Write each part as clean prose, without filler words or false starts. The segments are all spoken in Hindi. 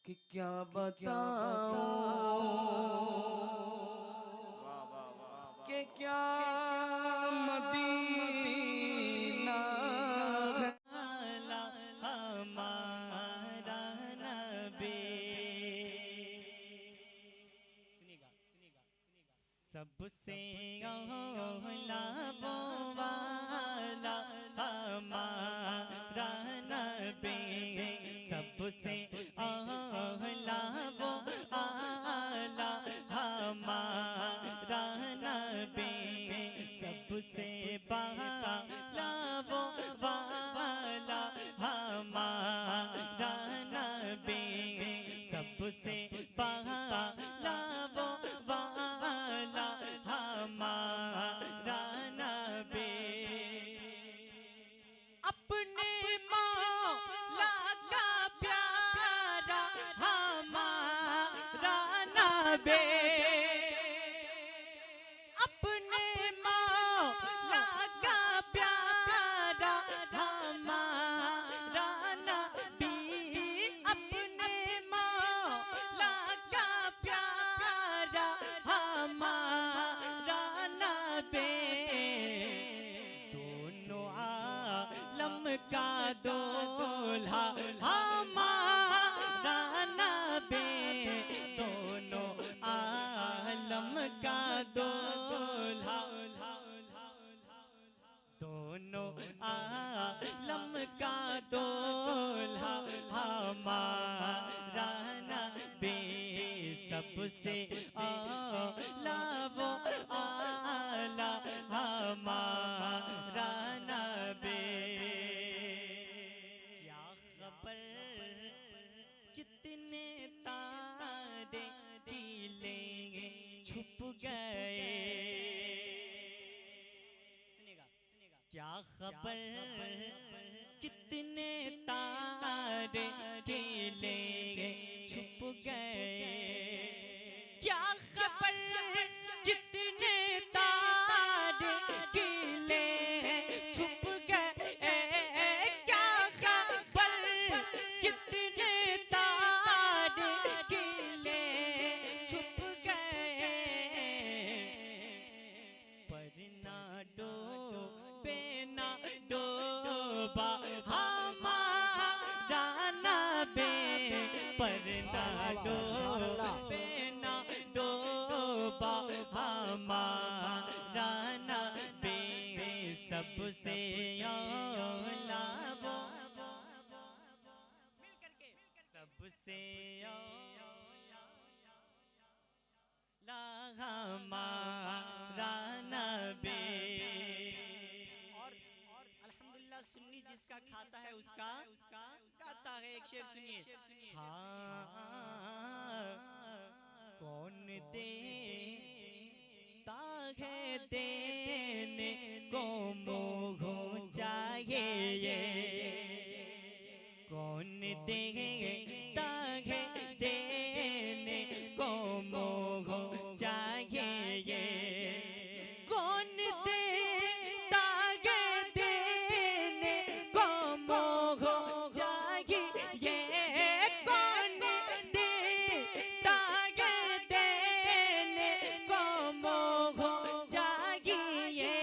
कि क्या बताऊं कि क्या मदीना है हमारा नबी। सुनिएगा सुनिएगा सबसे औला वो वाला हमारा नबी, सबसे औला वो आला हमारा नबी, सबसे बाला वो वाला हमारा नबी, सबसे बाला वो वाला हमारा नबी। अपने मौला का प्यारा हमारा नबी, अपने मौला का प्यारा हमारा नबी, अपने मौला का प्यारा हमारा नबी। दोनों आलम का दूल्हा हमारा नबी, दोनों आलम का दूल्हा, दोनों आलम का दूल्हा हमारा नबी, सबसे औला वो आला हमारा नबी। क्या खबर कितने तारे कीले छुप गए, क्या खबर कितने तारे कीले छुप गए, क्या खबर कितने तारे कीले छुप गए, क्या खबर कितने तारे कीले छुप गए, पर ना डूबे ना डूबा हमारा नबी, पर ना डूबे ना डूबा हमारा नबी, सबसे औला वो मिल करके सबसे औला हमारा नबी। और अल्हम्दुलिल्लाह सुन्नी जिसका खाता है उसका गाता है। एक शेर सुनिए। हाँ कौन देता है देने को मोह चाहिए, कौन देता है देने को मोह चाहिए, कौन देता है देने को मोह चाहिए, कौन देता है देने को मोह चाहिए,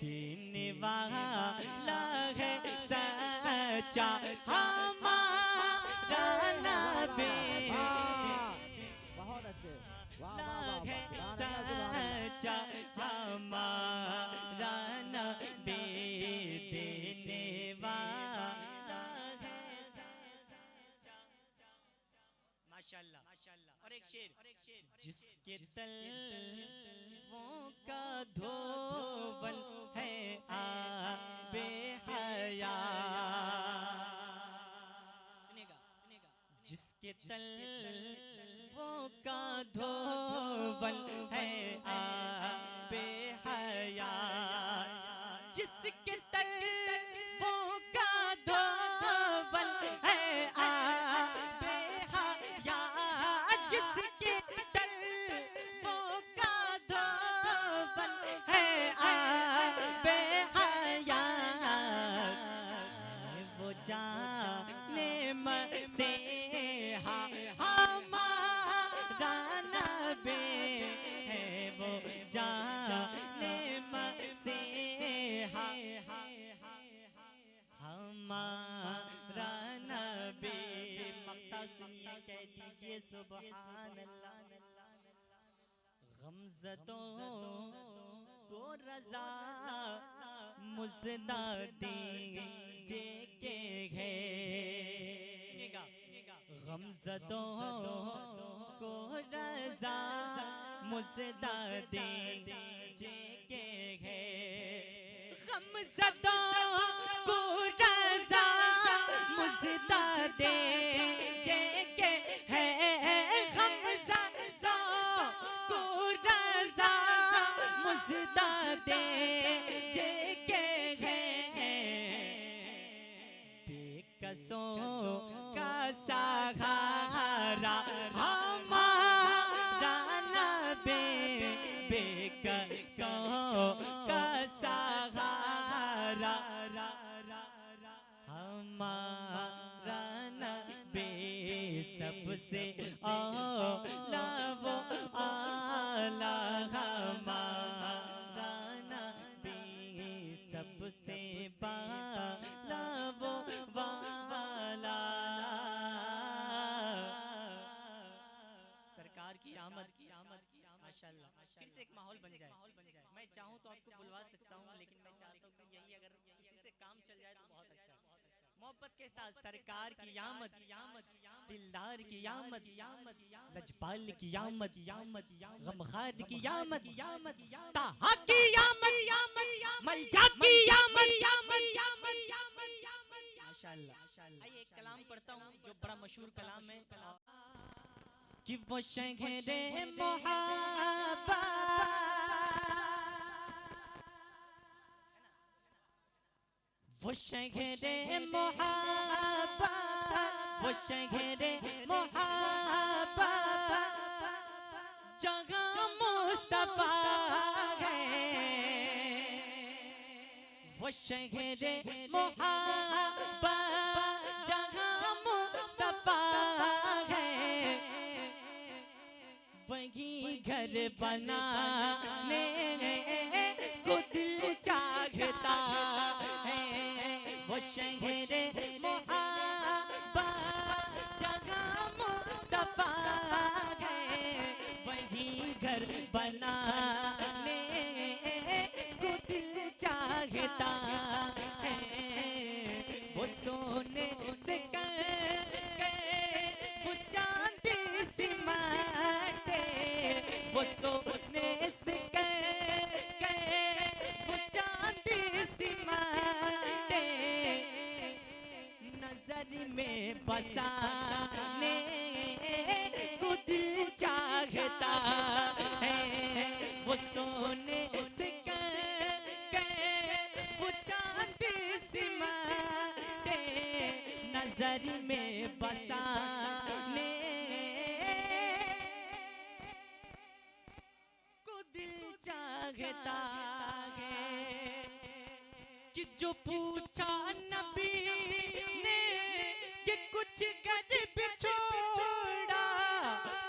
देने वाला है सच्चा हमारा नबी, बहुत अच्छे, वाह वाह है वाह, सच्चा हमारा नबी, देने वाला है सच्चा। माशाल्लाह माशाल्लाह। और एक शेर जिसके तलवों का धोवल है आबे हया, सुनेगा सुनेगा, जिसके तलवों का धोवल है आबे हया, जिसके तलवों का धोवल है आबे हया, जिसके तलवों का धोवल है आबे हया, वो जाने मसीहा हमारा नबी है वो जाने मसीहा हमारा नबी। मक्ता सुनिए कह दीजिए सुभान अल्लाह। गमज़दों को रज़ा मुज़दा दीजिए है। गमज़दों को रज़ा मुज़दा दीजिए है। गमज़दों को रज़ा मुज़दा दीजिए है। गमज़दों को रज़ा मुज़दा दीजिए है। बेकसों का सहारा हमारा नबी, बेकसों का सहारा हमारा नबी। सबसे आला वो आला हमारा नबी, सबसे बाला वो वाला। सरकार की आमद माशाअल्लाह। फिर से एक माहौल बन जाए। मैं चाहूँ तो आपको बुलवा सकता हूँ, लेकिन मैं चाहता हूँ कि यही अगर इसी से काम चल जाए तो बहुत अच्छा है। मोहब्बत के साथ सरकार की आमद, दिलदार की आमद, लजपाल की आमद, गमखार की आमद, ताहा की आमद, मलजा की आमद। माशाअल्लाह। आइए एक कलाम पढ़ता हूँ जो बड़ा मशहूर कलाम है कि वो शहरे मोहब्बत, वो शहरे मोहब्बत, वो शहरे मोहब्बत जहाँ मुस्तफा है। वो शहरे मोहब्बत जहाँ मुस्तफा है। वही घर बनाने को दिल चाहता है। वो शहरे मोहब्बत जहाँ मुस्तफा है। वही घर बनाने को दिल चाहता है। वो सोने से वो चांदी सी माटे, वो सोने से वो चांदी सी माटे नजर में बसाने को दिल चाहता है। वो सोने से वो चांदी सी माटे नजर में बसाने को दिल चाहता है। कि जो पूछा नबी ने कि कुछ गरीब छोड़ा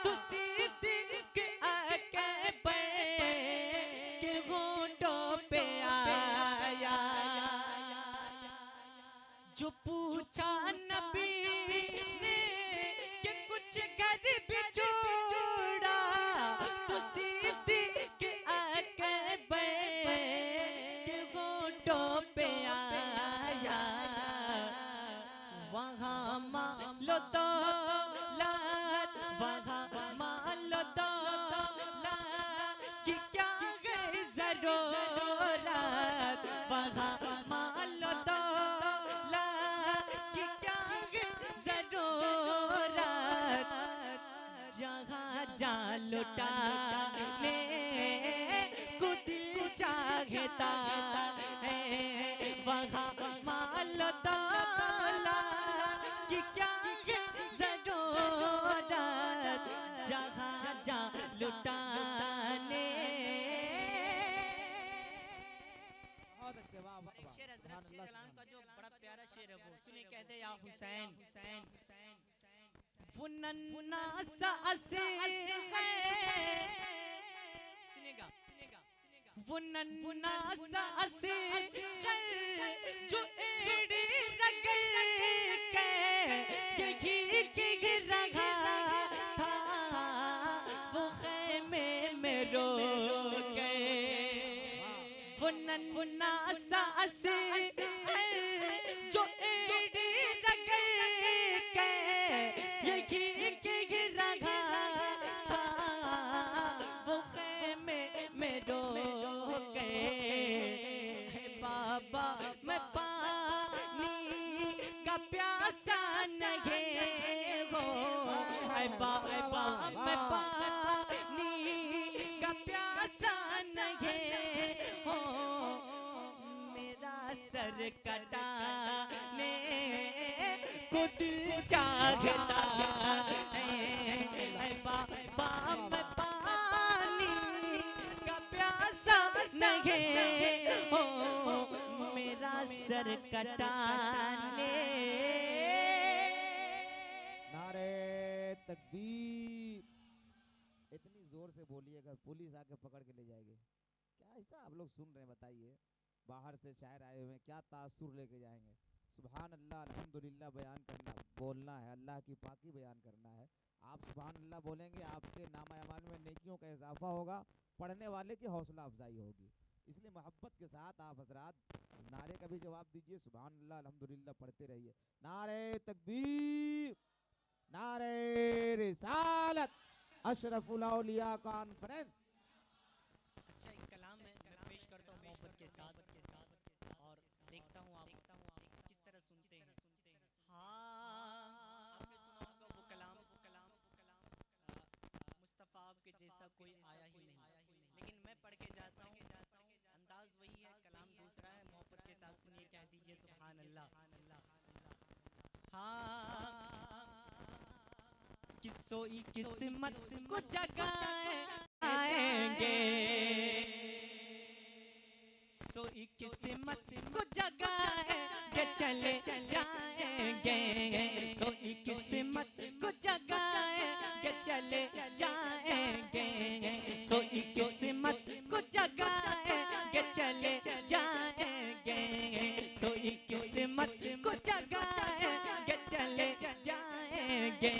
तो सिद्दीक़ आके के होंठों पे आया। जो पूछा नबी ने कि कुछ गरीब छोड़ा तो सिद्दीक़ आके के होंठों पे आया। वहाँ मालो दौलत, वहाँ मालो दौलत की क्या है ज़रूरत। वहाँ मालो दौलत की क्या है ज़रूरत। जहाँ जा लुटाने को दिल चाहता है। वहाँ मालो दौलत की क्या है ज़रूरत। जहाँ जा लुटाने। बहुत अच्छे, वाह वाह एक शेर हज़रत के कलाम का जो बड़ा प्यारा शेर है वो सुने। कहते या हुसैन, वो नन्ना सा असे है, सुनेगा वो नन्ना सा असे है जो एड़ी रगड़ के यही गिर रहा था, वो खेमे में रो गए। वो नन्ना सा असे है जो एड़ी रगड़ के यही गिर रहा था, वो खेमे में रो गए। बाबा मैं पानी का प्यासा नहीं हो, बाबा मैं पानी का प्यासा नहीं हो, मेरा सर कटाने को दिल चाहता है। बाबा मैं पानी का प्यासा नहीं हो, मेरा सर कटाने। नारे तकबीर। इतनी जोर से बोलिएगा पुलिस आके पकड़ के ले जाएगी। क्या ऐसा आप लोग सुन रहे हैं बताइए? बाहर से शायर आए हुए हैं, क्या तासुर लेके जाएंगे। सुभान अल्लाह अल्हम्दुलिल्लाह बयान करना बोलना है, अल्लाह की पाकी बयान करना है। आप सुभान अल्लाह बोलेंगे, आपके नामा अमाल में नेकियों का इजाफा होगा, पढ़ने वाले की हौसला अफजाई होगी। इसलिए मोहब्बत के साथ आप हजरात नारे का भी जवाब दीजिए, सुभान अल्लाह अल्हम्दुलिल्लाह पढ़ते रहिए। नारे तकबीर, नारे रिसालत, अशरफुल औलिया कॉन्फ्रेंस। अच्छा एक कलाम है, मैं पेश करता हूँ मोहब्बत के साथ और देखता हूँ आप किस तरह सुनते हैं। हाँ आपने सुना होगा वो कलाम मुस्तफ़ा आपके जैसा कोई आया ही नहीं, लेकिन मैं पढ़ के जाता हूँ, अंदाज वही है, कलाम दूसरा है। मोहब्बत के साथ सुनिए, कह दीजिए सुभान अल्लाह। हाँ कि सोई किस्मत को जगाएंगे, सोई किस्मत को जगाएंगे चले जाएंगे, सोई किस्मत को जगाएंगे चले जाएंगे, सोई किस्मत को जगाएंगे चले जाएंगे, सोई किस्मत को जगाएंगे चले जाएंगे,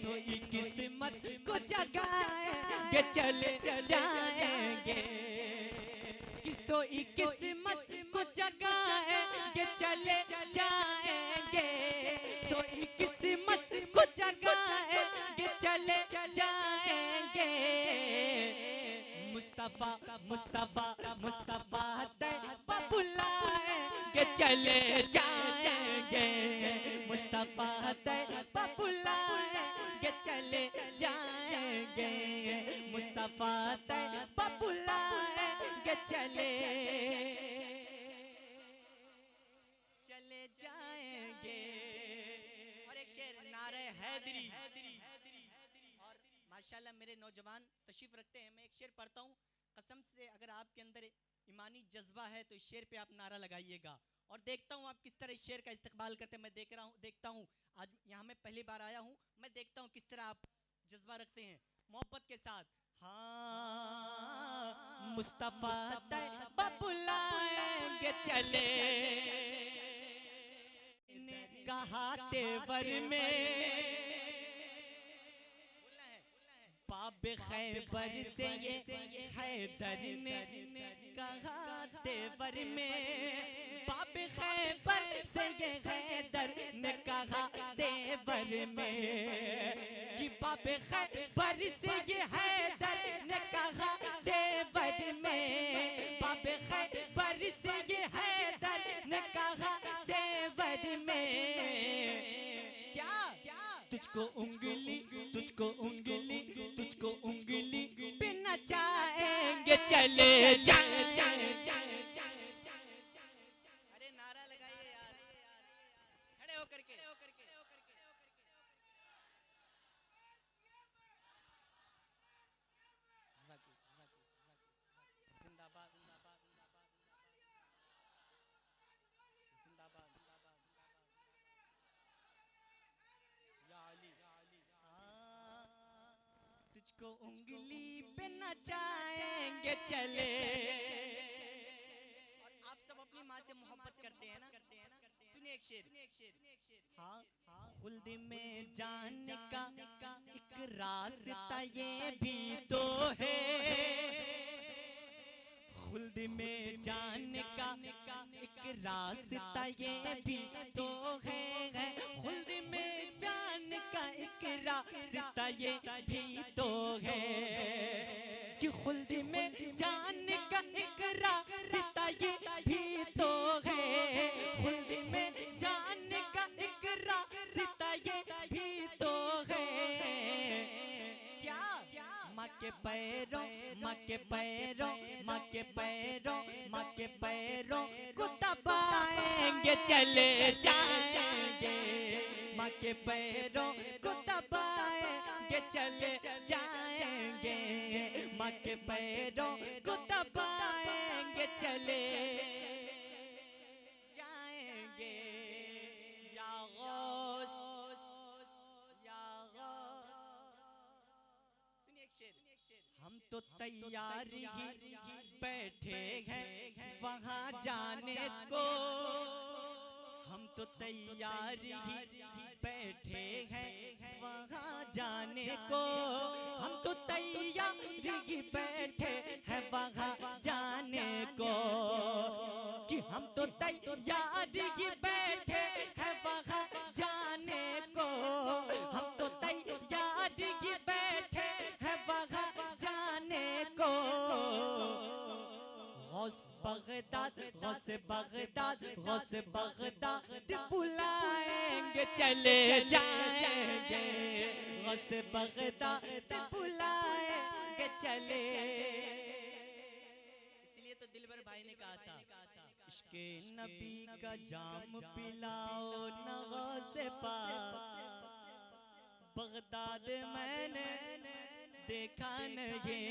सोई किस्मत को जगाएंगे चले जाएंगे, कि सोई किस्मत को जगाएंगे चले जाएंगे, सोई किस्मत को जगाएंगे चले जाएंगे। मुस्तफा मुस्तफा मुस्तफा तैयबा बुलाएंगे चले जाएंगे, मुस्तफा तैयबा बुलाएंगे चले जाएंगे, मुस्तफा तैयबा बुलाएंगे चले जाएंगे। और एक शेर नारे हैदरी, और माशाल्लाह मेरे नौजवान तशरीफ रखते हैं, मैं एक शेर पढ़ता हूँ। कसम से अगर आपके अंदर ईमानी जज्बा है तो इस शेर पे आप नारा लगाइएगा, और देखता हूँ आप किस तरह इस शेर का इस्तेमाल करते हैं। मैं देखता हूँ आज यहाँ मैं पहली बार आया हूँ, मैं देखता हूँ किस तरह आप जज्बा रखते हैं मोहब्बत के साथ। हाँ मुस्तफा तैयबा बुलाएंगे चले, कहा तेवर में बाब खैबर से ये हैदर ने कहा तेवर में, बाब खैबर से ये हैदर ने कहा तेवर में, कि बाब खैबर से ये हैदर ने कहा तेवर में, बाब खैबर से ये हैदर ने कहा तेवर में। क्या तुझको उंगली तुझको उंगली तुझको उंगली पे नचाएंगे चले जाएंगे। अरे नारा लगाइए यार, खड़े होकर के। जिंदाबाद जिंदाबाद या अली, तुझको उंगली पे नचाएंगे चले। और आप सब अपनी माँ से मोहब्बत करते हैं ना, सुनिए एक शेर। हाँ, खुल्द में जाने का एक रास्ता ये भी तो है, खुल्द में जाने का एक रास्ता ये भी तो है, खुल्द में जाने का एक रास्ता ये भी तो है, कि खुल्द में जाने का एक रास्ता ये भी तो है, खुल्द में जाने का एक रास्ता ये भी तो है। क्या माँ के पैरों, माँ के पैरों, माँ के पैरों, माँ के पैरों को दबाएंगे चले जाएंगे, माँ के पैरों को दबाएंगे चले जाएंगे, माँ के पैरों को दबाएंगे चले जाएंगे। या गौस, या गौस। सुनिए एक शेर। हम तो तैयार ही बैठे हैं वहाँ जाने को, हम तो तैयार ही बैठे हैं वहाँ जाने को, हम तो तैयार ही बैठे हैं वहाँ जाने को, कि हम तो तैयार ही बैठे हैं वहाँ जाने को, हम तो तैयार ही बैठे हैं वहाँ जाने को। Ghaus Baghdad, Ghaus Baghdad, Ghaus Baghdad बुलाएंगे चले जाएंगे, गौस बगदाद बुलाएंगे चले। इसलिए तो दिलबर भाई ने कहा था, इश्के नबी का जाम पिलाओ न गौस पाक, बगदाद मैंने देखा नहीं,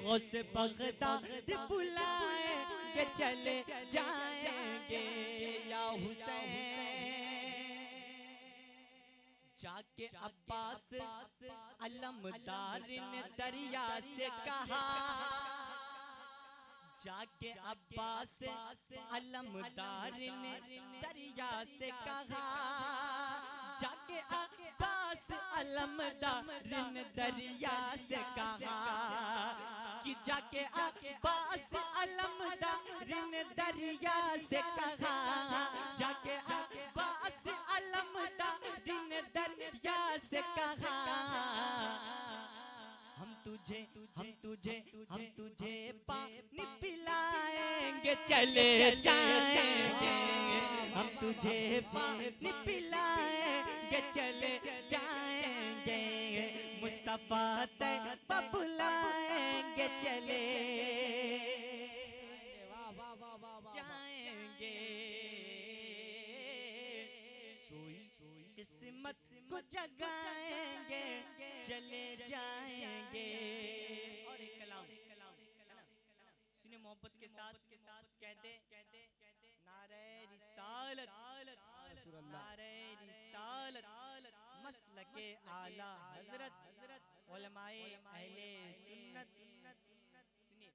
गौस बगदाद बुलाएंगे चले जाएंगे। या हुसैन जाके अब्बास अलमदार ने दरिया से कहा, जाके अब्बास अलमदार ने दरिया से कहा, जाके अब्बास अलमदार ने दरिया से कहा, कि जाके अब्बास अलमदार ने दरिया से कहा, जाके अब्बास अलमदार ने दरिया से कहा, हम तुझे पानी पिलाएंगे चले जाएंगे, हम तुझे पानी पिलाएंगे चले जाएंगे, मुस्तफा तैयब बुलाएंगे चले जाएंगे। सोई किस्मत को जगाएंगे चले जाएंगे। और एक कलाम सुनिए मोहब्बत के साथ कहते नारे रिसालत, नारे रिसालत, मसलके आला हजरत, उलमाए अहले सुन्नत